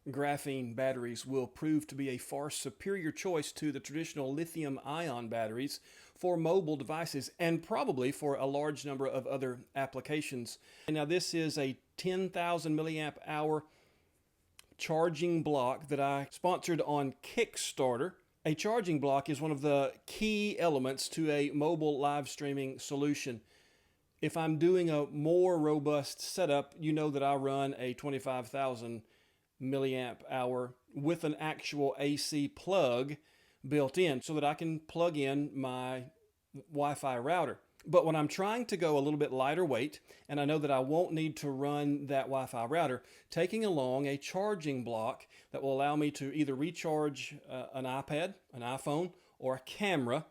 graphene batteries will prove to be a far superior choice to the traditional lithium-ion batteries for mobile devices and probably for a large number of other applications. And now this is a 10,000 milliamp hour charging block that I sponsored on Kickstarter. A charging block is one of the key elements to a mobile live streaming solution. If I'm doing a more robust setup, you know that I run a 25,000 milliamp hour with an actual AC plug built in so that I can plug in my Wi-Fi router. But when I'm trying to go a little bit lighter weight, and I know that I won't need to run that Wi-Fi router, taking along a charging block that will allow me to either recharge an iPad, an iPhone, or a camera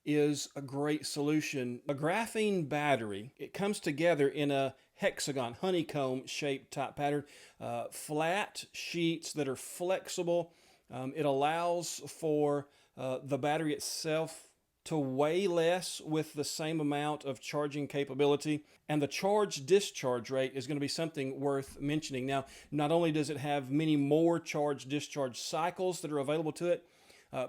is a great solution. A graphene battery, it comes together in a hexagon, honeycomb shaped type pattern, flat sheets that are flexible. It allows for the battery itself to weigh less with the same amount of charging capability. And the charge discharge rate is going to be something worth mentioning. Now, not only does it have many more charge discharge cycles that are available to it,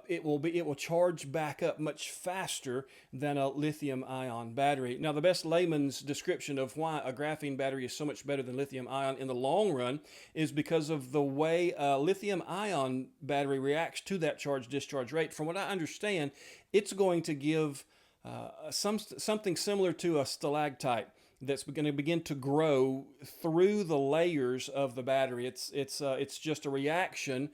it will charge back up much faster than a lithium-ion battery. Now, the best layman's description of why a graphene battery is so much better than lithium-ion in the long run is because of the way a lithium-ion battery reacts to that charge-discharge rate. From what I understand, it's going to give something similar to a stalactite that's going to begin to grow through the layers of the battery. It's just a reaction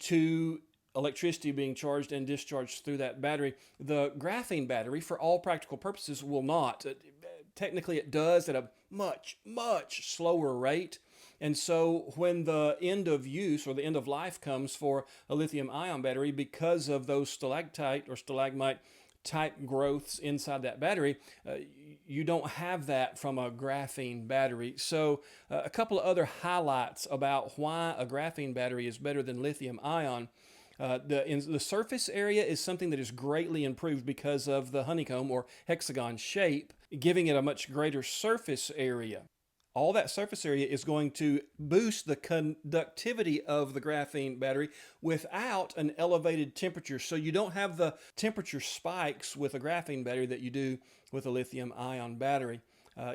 to electricity being charged and discharged through that battery. The graphene battery, for all practical purposes, will not. Technically, it does at a much, much slower rate. And so when the end of use or the end of life comes for a lithium-ion battery, because of those stalactite or stalagmite type growths inside that battery, you don't have that from a graphene battery. So a couple of other highlights about why a graphene battery is better than lithium-ion. The surface area is something that is greatly improved because of the honeycomb or hexagon shape, giving it a much greater surface area. All that surface area is going to boost the conductivity of the graphene battery without an elevated temperature. So you don't have the temperature spikes with a graphene battery that you do with a lithium-ion battery.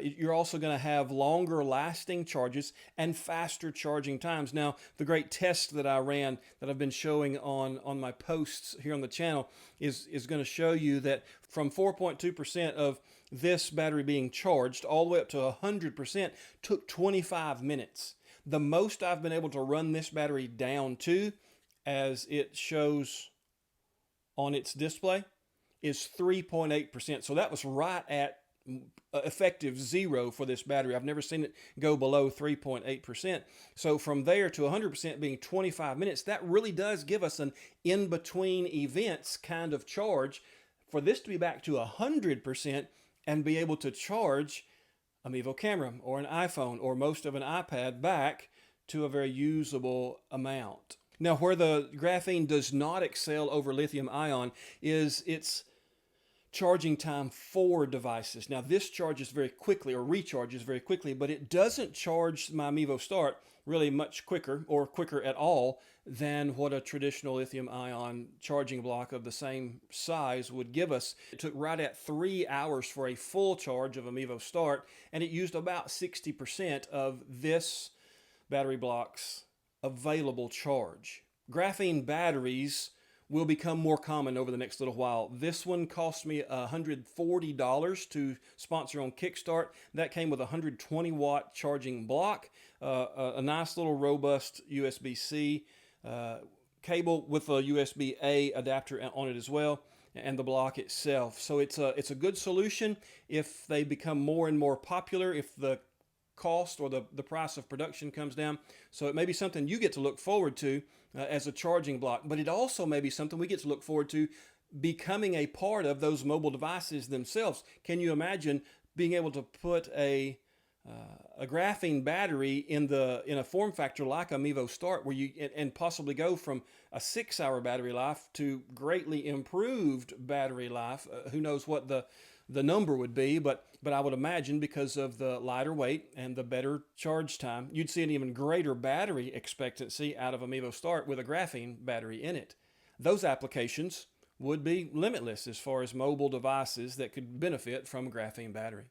You're also going to have longer lasting charges and faster charging times. Now, the great test that I ran that I've been showing on my posts here on the channel is going to show you that from 4.2% of this battery being charged all the way up to 100% took 25 minutes. The most I've been able to run this battery down to, as it shows on its display, is 3.8%. So that was right at effective zero for this battery. I've never seen it go below 3.8%. So from there to 100% being 25 minutes, that really does give us an in-between events kind of charge. For this to be back to 100% and be able to charge a Mevo camera or an iPhone or most of an iPad back to a very usable amount. Now, where the graphene does not excel over lithium-ion is its charging time for devices. Now, this charges very quickly or recharges very quickly, but it doesn't charge my Mevo Start really much quicker or quicker at all than what a traditional lithium-ion charging block of the same size would give us. It took right at 3 hours for a full charge of a Mevo Start, and it used about 60% of this battery block's available charge. Graphene batteries will become more common over the next little while. This one cost me $140 to sponsor on Kickstart. That came with a 120 watt charging block, a nice little robust USB-C cable with a USB-A adapter on it as well, and the block itself. So it's a good solution if they become more and more popular, if the cost or the price of production comes down. So it may be something you get to look forward to as a charging block, but it also may be something we get to look forward to becoming a part of those mobile devices themselves. Can you imagine being able to put a graphene battery in a form factor like a Mevo Start, where you and possibly go from a 6-hour battery life to greatly improved battery life? Who knows what the the number would be, but I would imagine because of the lighter weight and the better charge time, you'd see an even greater battery expectancy out of a Mevo Start with a graphene battery in it. Those applications would be limitless as far as mobile devices that could benefit from a graphene battery.